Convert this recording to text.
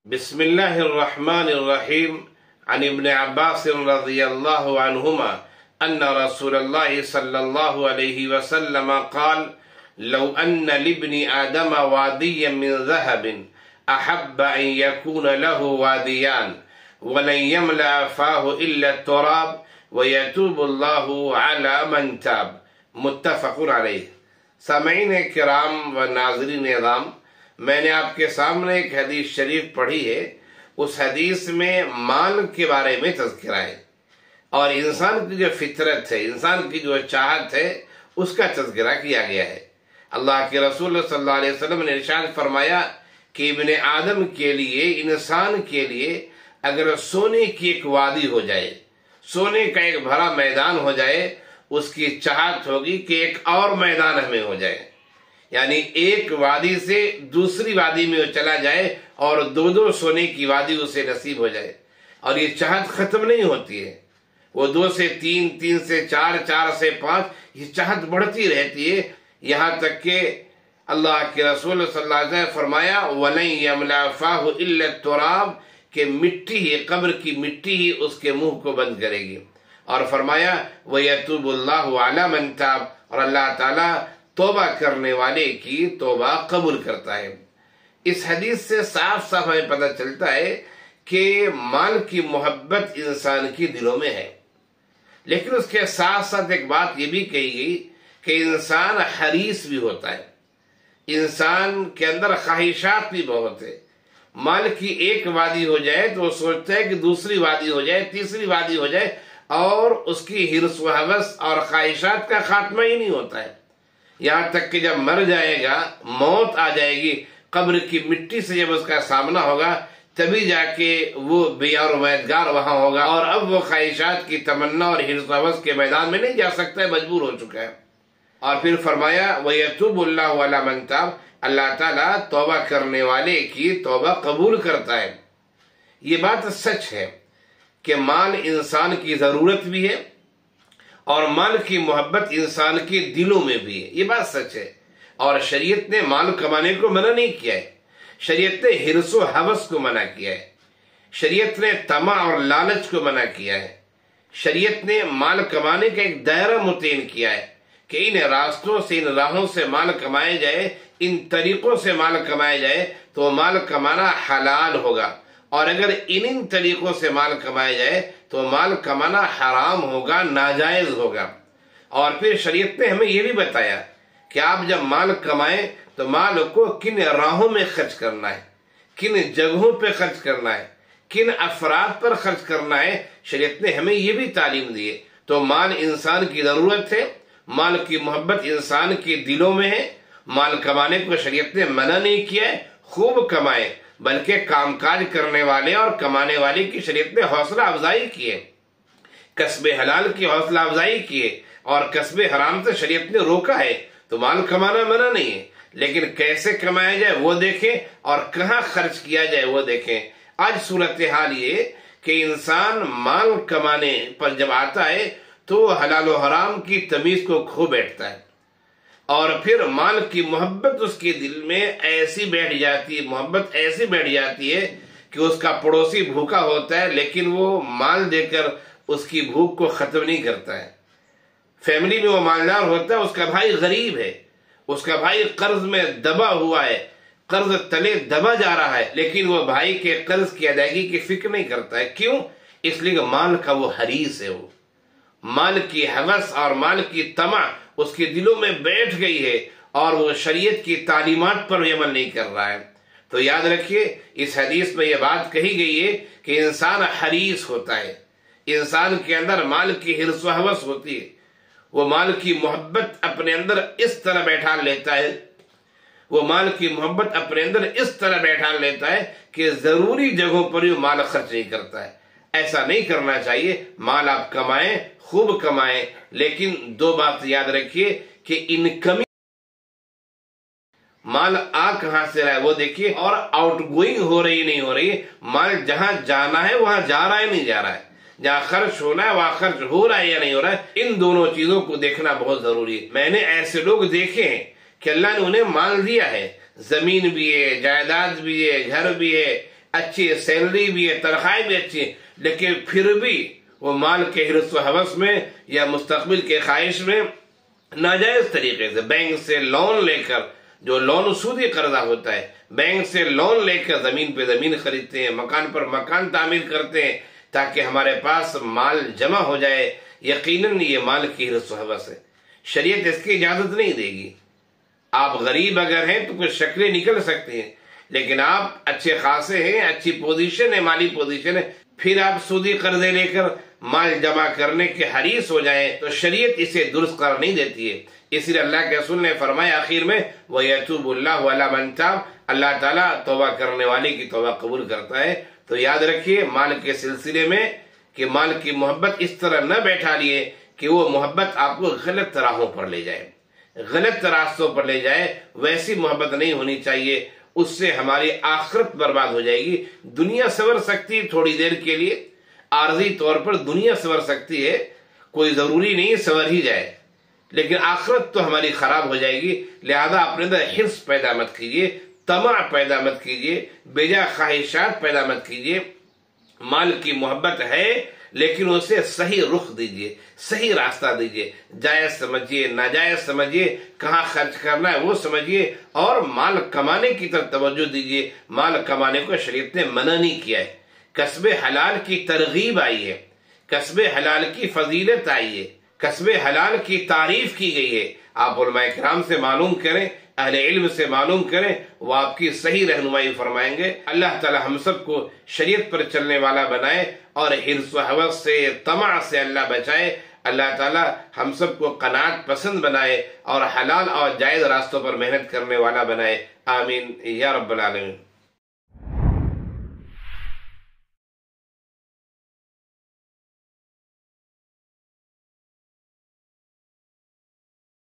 بسم الله الرحمن الرحيم عن ابن عباس رضي الله عنهما أن رسول الله صلى الله عليه وسلم قال: لو أن لابن آدم واديا من ذهب أحب أن يكون له واديان ولن يملأ فاه إلا التراب ويتوب الله على من تاب. متفق علیہ. سامعین کرام و ناظرین اعظام، میں نے آپ کے سامنے ایک حدیث شریف پڑھی ہے. اس حدیث میں مال کے بارے میں تذکرہ ہے اور انسان کی جو فطرت ہے، انسان کی جو چاہت ہے، اس کا تذکرہ کیا گیا ہے. اللہ کے رسول صلی اللہ علیہ وسلم نے ارشاد فرمایا کہ ابن آدم کے لیے، انسان کے لیے اگر سونے کی ایک وادی ہو جائے، سونے کا ایک بھرا میدان ہو جائے، اس کی چاہت ہوگی کہ ایک اور میدان ہمیں ہو جائے. یعنی ایک وادی سے دوسری وادی میں وہ چلا جائے اور دو سونے کی وادی اسے نصیب ہو جائے. اور یہ چاہت ختم نہیں ہوتی ہے، وہ 2 سے 3، 3 سے 4، 4 سے 5، یہ چاہت بڑھتی رہتی ہے، یہاں تک کہ اللہ کے رسول صلی اللہ علیہ وسلم فرمایا وَلَن يَمْلَأَ فَاهُ إِلَّا التُّرَابُ، کہ مٹی ہی، قبر کی مٹی ہی اس کے منہ کو بند کرے گی. اور فرمایا وَيَتُوبُ اللَّهُ عَلَى مَن تَابَ، اور اللہ تعالیٰ توبہ کرنے والے کی توبہ قبول کرتا ہے. اس حدیث سے صاف صاف ہمیں پتہ چلتا ہے کہ مال کی محبت انسان کی دلوں میں ہے، لیکن اس کے ساتھ ساتھ ایک بات یہ بھی کہی گئی کہ انسان حریص بھی ہوتا ہے، انسان کے اندر خواہشات بھی بہت ہے. مال کی ایک وادی ہو جائے تو وہ سوچتا ہے کہ دوسری وادی ہو جائے، تیسری وادی ہو جائے، اور اس کی حرص و حوث اور خواہشات کا خاتمہ ہی نہیں ہوتا ہے. یہاں تک کہ جب مر جائے گا، موت آ جائے گی، قبر کی مٹی سے جب اس کا سامنا ہوگا، تبھی جا کے وہ بیار و مددگار وہاں ہوگا، اور اب وہ خواہشات کی تمنا اور حرص و حوث کے میدان میں نہیں جا سکتا ہے، مجبور ہو چکا ہے. اور پھر فرمایا وَيَتُوبُ اللَّهُ عَلَى مَن تَابَ، اللہ تعالیٰ توبہ کرنے والے کی توبہ قبول کرتا ہے. یہ بات سچ ہے کہ مال انسان کی ضرورت بھی ہے اور مال کی محبت انسان کے دلوں میں بھی ہے، یہ بات سچ ہے. اور شریعت نے مال کمانے کو منع نہیں کیا ہے، شریعت نے حرص و حوث کو منع کیا ہے، شریعت نے طمع اور لالچ کو منع کیا ہے. شریعت نے مال کمانے کا ایک دائرہ متعین کیا ہے کہ ان راستوں سے، ان راہوں سے مال کمائے جائے، ان طریقوں سے مال کمائے جائے تو مال کمانا حلال ہوگا، اور اگر ان طریقوں سے مال کمایا جائے تو مال کمانا حرام ہوگا، ناجائز ہوگا. اور پھر شریعت نے ہمیں یہ بھی بتایا کہ آپ جب مال کمائیں تو مال کو کن راہوں میں خرچ کرنا ہے، کن جگہوں پہ خرچ کرنا ہے، کن افراد پر خرچ کرنا ہے. شریعت نے ہمیں یہ بھی تعلیم دی ہے. تو مال انسان کی ضرورت ہے، مال کی محبت انسان کے دلوں میں ہے. مال کمانے کو شریعت نے منع نہیں کیا ہے، خوب کمائیں، بلکہ کام کاج کرنے والے اور کمانے والے کی شریعت نے حوصلہ افزائی کی ہے، کسب حلال کی حوصلہ افزائی کی ہے، اور کسب حرام سے شریعت نے روکا ہے. تو مال کمانا منع نہیں ہے، لیکن کیسے کمایا جائے وہ دیکھیں اور کہاں خرچ کیا جائے وہ دیکھیں. آج صورتحال یہ کہ انسان مال کمانے پر جب آتا ہے تو حلال و حرام کی تمیز کو کھو بیٹھتا ہے، اور پھر مال کی محبت اس کے دل میں ایسی بیٹھ جاتی ہے، محبت ایسی بیٹھ جاتی ہے کہ اس کا پڑوسی بھوکا ہوتا ہے لیکن وہ مال دے کر اس کی بھوک کو ختم نہیں کرتا ہے. فیملی میں وہ مالدار ہوتا ہے، اس کا بھائی غریب ہے، اس کا بھائی قرض میں دبا ہوا ہے، قرض تلے دبا جا رہا ہے، لیکن وہ بھائی کے قرض کی ادائیگی کی فکر نہیں کرتا ہے. کیوں؟ اس لیے کہ مال کا وہ حریص ہے، وہ مال کی حوث اور مال کی طمع اس کے دلوں میں بیٹھ گئی ہے، اور وہ شریعت کی تعلیمات پر عمل نہیں کر رہا ہے. تو یاد رکھیے، اس حدیث میں یہ بات کہی گئی ہے کہ انسان حریص ہوتا ہے، انسان کے اندر مال کی حرص و حوث ہوتی ہے، وہ مال کی محبت اپنے اندر اس طرح بیٹھا لیتا ہے، وہ مال کی محبت اپنے اندر اس طرح بیٹھا لیتا ہے کہ ضروری جگہوں پر ہی مال خرچ نہیں کرتا ہے. ایسا نہیں کرنا چاہیے. مال آپ کمائیں، خوب کمائیں، لیکن 2 بات یاد رکھیے کہ انکمی مال آ کہاں سے رہا ہے وہ دیکھیے، اور آؤٹ گوئنگ ہو رہی نہیں ہو رہی ہے. مال جہاں جانا ہے وہاں جا رہا ہے نہیں جا رہا ہے، جہاں خرچ ہونا ہے وہاں خرچ ہو رہا ہے یا نہیں ہو رہا ہے. ان دونوں چیزوں کو دیکھنا بہت ضروری ہے. میں نے ایسے لوگ دیکھے ہیں کہ اللہ نے انہیں مال دیا ہے، زمین بھی ہے، جائیداد بھی ہے، گھر بھی ہے، اچھی سیلری بھی ہے، تنخواہیں بھی اچھی ہیں، لیکن پھر بھی وہ مال کے حرص و ہوس میں یا مستقبل کے خواہش میں ناجائز طریقے سے بینک سے لون لے کر، جو لون سودی قرضہ ہوتا ہے، بینک سے لون لے کر زمین پہ زمین خریدتے ہیں، مکان پر مکان تعمیر کرتے ہیں تاکہ ہمارے پاس مال جمع ہو جائے. یقیناً یہ مال کی حرص و ہوس ہے، شریعت اس کی اجازت نہیں دے گی. آپ غریب اگر ہیں تو کچھ شکلیں نکل سکتی ہیں، لیکن آپ اچھے خاصے ہیں، اچھی پوزیشن ہے، مالی پوزیشن ہے، پھر آپ سودی قرضے لے کر مال جمع کرنے کے حریص ہو جائیں تو شریعت اسے درست قرار نہیں دیتی ہے. اسی لیے اللہ کے رسول نے فرمایا آخر میں وَيَتُوبُ اللَّهُ عَلَى مَن تَابَ، اللہ تعالیٰ توبہ کرنے والے کی توبہ قبول کرتا ہے. تو یاد رکھیے مال کے سلسلے میں کہ مال کی محبت اس طرح نہ بیٹھا لیے کہ وہ محبت آپ کو غلط راہوں پر لے جائے، غلط راستوں پر لے جائے. ویسی محبت نہیں ہونی چاہیے، اس سے ہماری آخرت برباد ہو جائے گی. دنیا سنور سکتی ہے تھوڑی دیر کے لیے، عارضی طور پر دنیا سنور سکتی ہے، کوئی ضروری نہیں سنور ہی جائے، لیکن آخرت تو ہماری خراب ہو جائے گی. لہذا اپنے اندر حرص پیدا مت کیجیے، طمع پیدا مت کیجیے، بیجا خواہشات پیدا مت کیجیے. مال کی محبت ہے لیکن اسے صحیح رخ دیجیے، صحیح راستہ دیجیے، جائز سمجھیے، ناجائز سمجھیے، کہاں خرچ کرنا ہے وہ سمجھیے، اور مال کمانے کی طرف توجہ دیجیے. مال کمانے کو شریعت نے منع نہیں کیا ہے، کسب حلال کی ترغیب آئی ہے، کسب حلال کی فضیلت آئی ہے، کسب حلال کی تعریف کی گئی ہے. آپ علماء کرام سے معلوم کریں، اہل علم سے معلوم کریں، وہ آپ کی صحیح رہنمائی فرمائیں گے. اللہ تعالی ہم سب کو شریعت پر چلنے والا بنائے اور حرص و ہوس سے، طمع سے اللہ بچائے. اللہ تعالی ہم سب کو قناعت پسند بنائے اور حلال اور جائز راستوں پر محنت کرنے والا بنائے. آمین یا رب العالمین.